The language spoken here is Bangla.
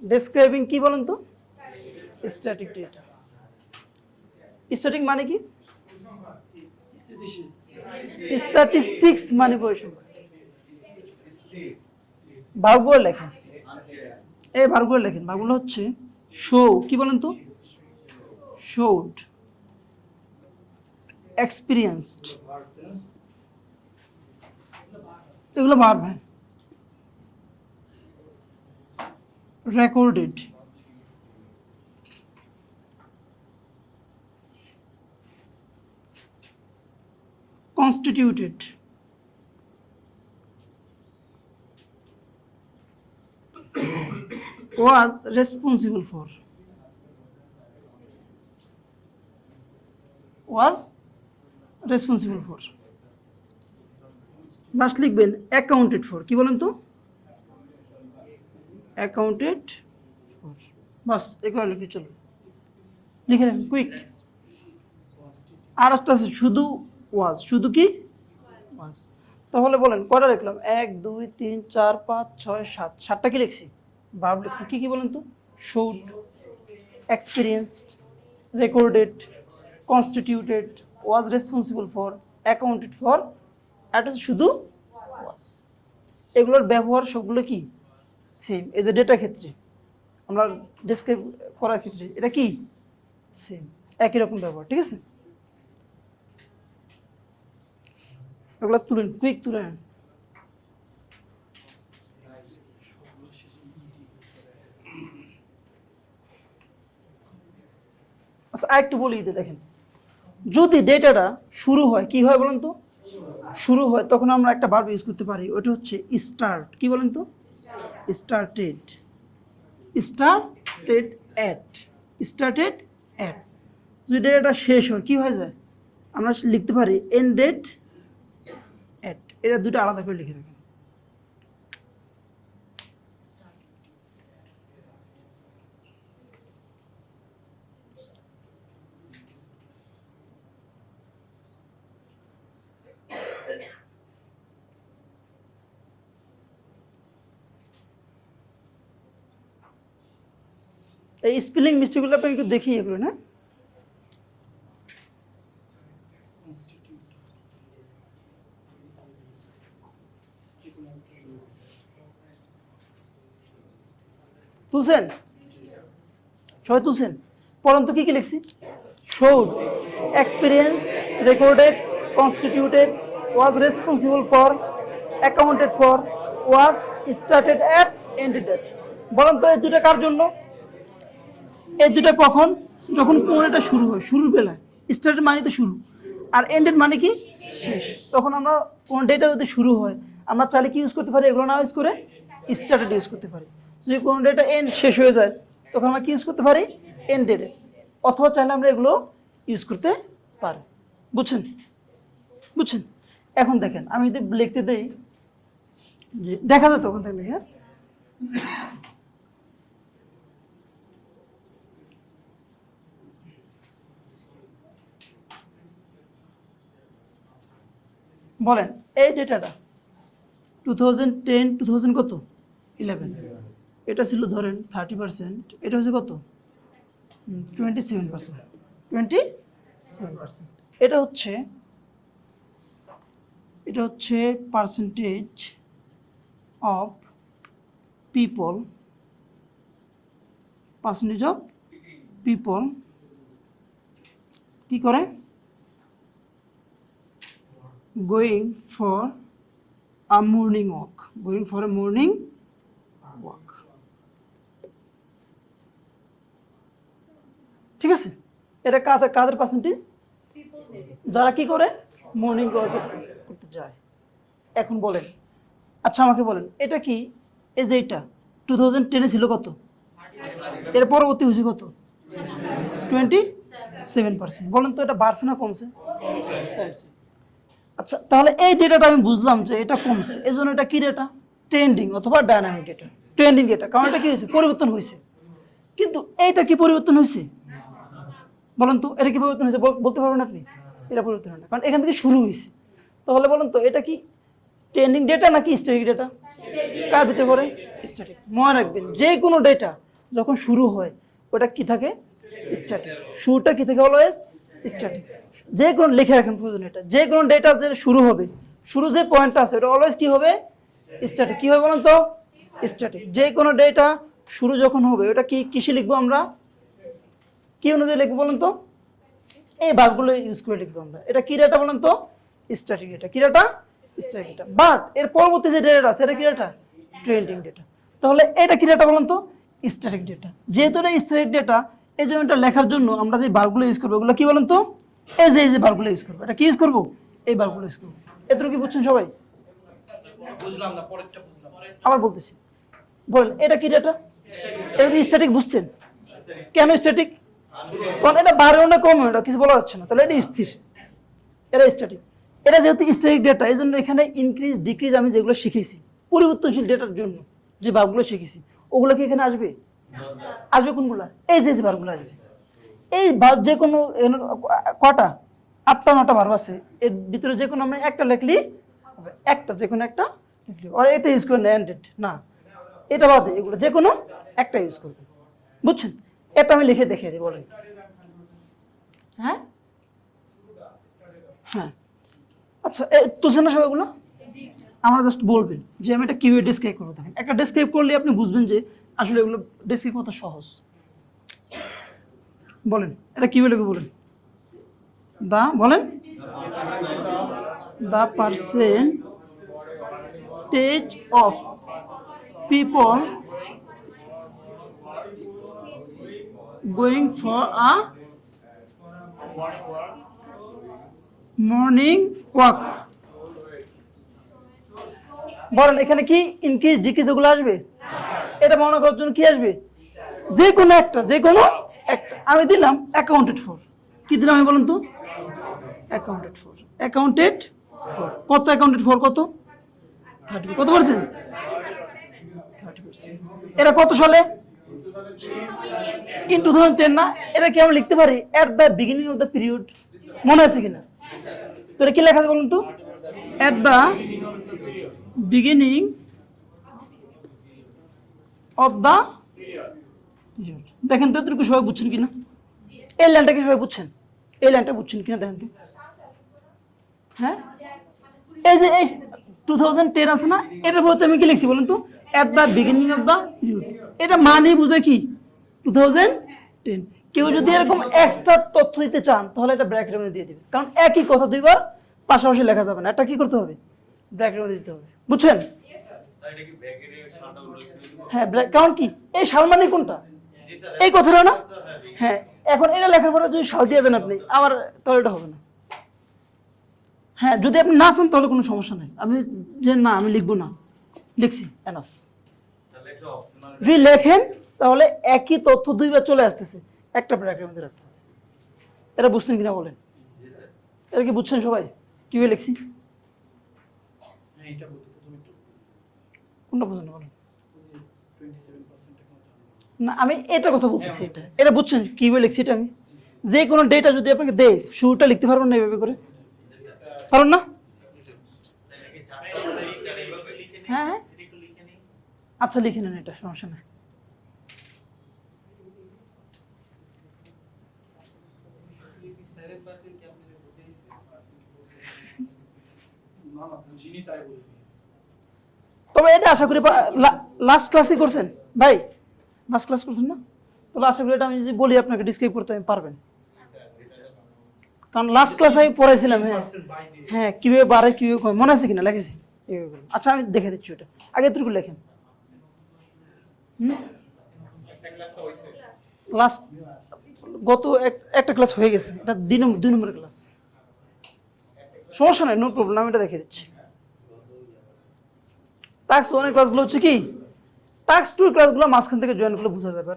ডেসক্রাইবিং কি বলেন তো? Static data. স্ট্যাটিক মানে কি? স্ট্যাটিস্টিক্স মানে পরিসংখ্যান। ভার্বগুলো লেখেন, এই ভার্বগুলো লেখেন। ভার্বগুলো হচ্ছে শো, কি বলেন তো? শোড, এক্সপিরিয়েন্সড, এগুলো ভার্ব। হ্যাঁ, recorded, constituted, was responsible for, was responsible for। Last লিখবেন অ্যাকাউন্টেড ফর, কি বলেন তো? Accounted for. বাস এগুলো লিখে চলো, লিখে নেন কুইক। আর একটা আছে শুধু ওয়াজ, শুধু কি ওয়াজ। তাহলে বলেন কয়টা লিখলাম? 1 2 3 4 5 6 7, 7টা কি লিখছি? ভার্ব লিখছি। কি কি বলেন তো? Should, experienced, recorded, constituted, was responsible for, accounted for, আর শুধু ওয়াজ। এগুলোর ব্যবহার সবগুলো কি সেম। এই যে ডেটার ক্ষেত্রে আমরা ডেসক্রাইব করার ক্ষেত্রে এটা কি সেম, একই রকম ব্যবহার। ঠিক আছে, এগুলো তুলেন, কুইক তুলে নেন। আচ্ছা আরেকটু বলি, দেখেন যদি ডেটাটা শুরু হয়, কি হয় বলেন তো? শুরু হয়, তখন আমরা একটা ভার্ব ইউজ করতে পারি, ওটা হচ্ছে স্টার্ট। কি বলেন তো? Started, started at, started at. যদি ডেটাটা শেষ হয়, কি হয়ে যায়? আমরা লিখতে পারি এন্ডেড অ্যাট। এটা দুটো আলাদা করে লিখে রাখেন। এই স্পেলিং মিস্টেকগুলো আপনি একটু দেখি এগুলো না। তুলছেন? সবাই তুলছেন? পরন্ত কি কি লিখছি? Showed, experience, recorded, constituted, was responsible for, accounted for, was started at, ended at. বলেন তো এই দুটো কার জন্য? এই দুটো কখন? যখন কোনো একটা শুরু হয়, শুরুর বেলায়। স্টার্টেড মানে তো শুরু, আর এন্ডেড মানে কি শেষ। তখন আমরা কোনো ডেটা যদি শুরু হয়, আমরা চাইলে কি ইউজ করতে পারি? এগুলো না ইউজ করে স্টার্টেড ইউজ করতে পারি। যদি কোনো ডেটা এন্ড শেষ হয়ে যায়, তখন আমরা কি ইউজ করতে পারি? এন্ডেড। অথবা চাইলে আমরা এগুলো ইউজ করতে পারি। বুঝছেন? বুঝছেন? এখন দেখেন আমি যদি লিখতে দেই, যে দেখা যায় তখন দেখলে, হ্যাঁ বলেন এই ডেটাটা 2010 2000 কত 11, এটা ছিল ধরেন 30%, এটা হচ্ছে কত 27%, 27%। এটা হচ্ছে percentage of people, percentage of people কি করে going for a morning walk, going for a morning walk. ঠিক আছে, এটা কাদের পার্সেন্টেজ? যারা কি করে মর্নিং ওয়াক করতে যায়। এখন বলেন, আচ্ছা আমাকে বলেন এটা কি, এই যে এটা 2010 ছিল কত, এর পরবর্তী হয়েছে কত 27%। বলেন তো এটা বাড়ছে না কমছে? কমছে। আচ্ছা তাহলে এই ডেটাটা আমি বুঝলাম যে এটা কমছে, এই জন্য এটা কি ডেটা? ট্রেন্ডিং অথবা ডায়নামিক ডেটা। ট্রেন্ডিং ডেটা, কারণ এটা কি হয়েছে? পরিবর্তন হয়েছে। কিন্তু এইটা কি পরিবর্তন হয়েছে? বলেন তো এটা কি পরিবর্তন হয়েছে? বলতে পারবেন আপনি? এটা পরিবর্তন হয় না, কারণ এখান থেকে শুরু হয়েছে। তাহলে বলেন তো এটা কি ট্রেন্ডিং ডেটা নাকি স্ট্যাটিক ডেটা? কার ভিতরে পড়ে? স্ট্যাটিক। মনে রাখবেন যে কোনো ডেটা যখন শুরু হয় ওটা কি থাকে? স্ট্যাটিক। শুরুটা কি থাকে? Always static. যে কোনো লিখে রাখেন প্রয়োজন, এটা যে কোনো ডেটা যে শুরু হবে, শুরু যে পয়েন্টটা আছে ওটা অলওয়েজ কি হবে? স্ট্যাটিক। কি হবে বলেন তো? স্ট্যাটিক। যে কোনো ডেটা শুরু যখন হবে ওটা কি কিসে লিখবো আমরা? কি অনুযায়ী লিখবো বলেন তো? এই ভার্বগুলো ইউজ করে লিখবো আমরা। এটা কি ডেটা বলেন তো? Static data. কি ডেটা? Static data. বাট এর পরবর্তী যে ডেটা আছে এটা কি ডেটা? Trending data. তাহলে এটা কি ডেটা বলেন তো? Static data. যেহেতু এটা স্ট্যাটিক ডেটা, এই জন্য এটা লেখার জন্য আমরা যে ভার্বগুলো ইউজ করবো ওগুলো কি বলেন তো? এই যে ভার্বগুলো ইউজ করবো। এটা কি ইউজ করবো? এই ভার্বগুলো ইউজ করবো। এতটুকু কি বুঝছেন সবাই? বুঝলাম না, পরেরটা বুঝলাম। আবার বলতেছি, বলেন এটা কি ডেটা? এটা কি স্ট্যাটিক? বুঝছেন কেন স্ট্যাটিক? কারণ এটা বাড়েও না কমেও না, কিছু বলা যাচ্ছে না, তাহলে এটা স্থির, এটা স্ট্যাটিক। এটা যেহেতু স্ট্যাটিক ডেটা, এই জন্য এখানে ইনক্রিজ ডিক্রিজ আমি যেগুলো শিখেছি পরিবর্তনশীল ডেটার জন্য যে ভার্বগুলো শিখেছি ওগুলো কি এখানে আসবে? আসবে কোনগুলা? এই যে ভার্বগুলো আসবে। এই ভার্ব যে কোনো কটা 8টা 9টা ভার্ব আছে, এর ভিতরে যে কোনো আমরা একটা লিখলি হবে, একটা যে কোনো একটা লিখলি। আর এটা ইউজ করে এন্ডেড না, এটা বাদে এগুলো যে কোনো একটা ইউজ করবেন। বুঝছেন? এটা আমি লিখে দেখিয়ে দিই, বলেন। হ্যাঁ হ্যাঁ, আচ্ছা তুলছেন না সবাইগুলো? আমরা জাস্ট বলবেন যে আমি এটা কিভাবে ডেসক্রাইব করবো। দেখেন একটা ডেসক্রাইব করলে আপনি বুঝবেন যে আসলে এগুলো ডেসক্রাইব কত সহজ। বলেন এটা কিভাবে লিখবে, বলেন। দা বলেন, the percentage of people going for a morning walk। বলেন এখানে কি ইনক্রিজ ডিক্রিজ ওগুলো আসবে? এটা মনে করার জন্য কি আসবে? যে কোনো একটা, যে কোনো একটা। আমি দিলাম অ্যাকাউন্টেড ফর। কি দিলাম আমি বলেন তো? Accounted for. অ্যাকাউন্টেড ফর কত? অ্যাকাউন্টেড ফর কত? 30। কত পার্সেন্ট? 30%। এটা কত সালে? ইন 2010 না? এটা কি আমি লিখতে পারি at the beginning of the period? মনে আছে কিনা? তো এটা কি লেখা আছে বলুন তো? At the beginning of the period. দেখেন তো এতটুকু সবাই বুঝছেন কিনা? এই লাইনটা কি সবাই বুঝছেন? এই লাইনটা বুঝছেন কিনা দেখেন তো। হ্যাঁ, এই যে এই 2010 আছে না, এটার পরে আমি কি লিখছি বলুন তো? At the beginning of the period. এটা মানে বুঝে কি 2010। কেউ যদি এরকম এক্সট্রা তথ্য দিতে চান তাহলে এটা ব্র্যাকেটের মধ্যে দিয়ে দিবেন, কারণ একই কথা দুইবার পাশাপাশি লেখা যাবে না। এটা কি করতে হবে? ব্র্যাকেটের মধ্যে দিতে হবে। বুঝছেন? হ্যাঁ, কারণ কি এই সাল মানে কোনটা? এই কথাটা না? হ্যাঁ, এখন এটা লেখার পরে যদি সাল দিয়ে দেন আপনি আবার, তাহলে এটা হবে না। হ্যাঁ, যদি আপনি না চান তাহলে কোনো সমস্যা নেই, আপনি যে না আমি লিখবো না, লিখছি এনাফ। যদি লেখেন তাহলে একই তথ্য দুইবার চলে আসতেছে, একটা ব্র্যাকেটের মধ্যে রাখতে হবে। এটা বুঝছেন কিনা বলেন? এটা কি বুঝছেন সবাই কিভাবে লিখছি? কোনটা বুঝেন বলেন? না, আমি এটা কথা বলতেছি। এটা বুঝছেন কিভাবে লিখছি? এটা আমি যে কোনো ডেটা যদি আপনাকে দেয় শুরুটা লিখতে পারবেন না এইভাবে করে? পারুন না? হ্যাঁ, আচ্ছা লিখে নেন, এটা সমস্যা নেই। তবে এটা আশা করি লাস্ট ক্লাসে করছেন ভাই, লাস্ট ক্লাস করছেন না? তাহলে আশা করি এটা আমি যদি বলি আপনাকে ডিসক্রাইব করতে আমি পারবেন, কারণ লাস্ট ক্লাস আমি পড়াইছিলাম। হ্যাঁ হ্যাঁ, কিভাবে বাড়ে কিভাবে কমে মনে আছে কিনা লেখেছি। আচ্ছা আমি দেখে দিচ্ছি, ওটা আগে এতটুকু লেখেন। লাস্ট গত একটা ক্লাস হয়ে গেছে, এটা 2 নম্বরের ক্লাস। সমস্যা নাই, নো প্রবলেম, আমি এটা দেখে দিচ্ছি। টাস্ক 1 এর ক্লাসগুলো হচ্ছে কি, টাস্ক 2 এর ক্লাসগুলো মাঝখান থেকে জয়েন করলে বোঝা যাবে।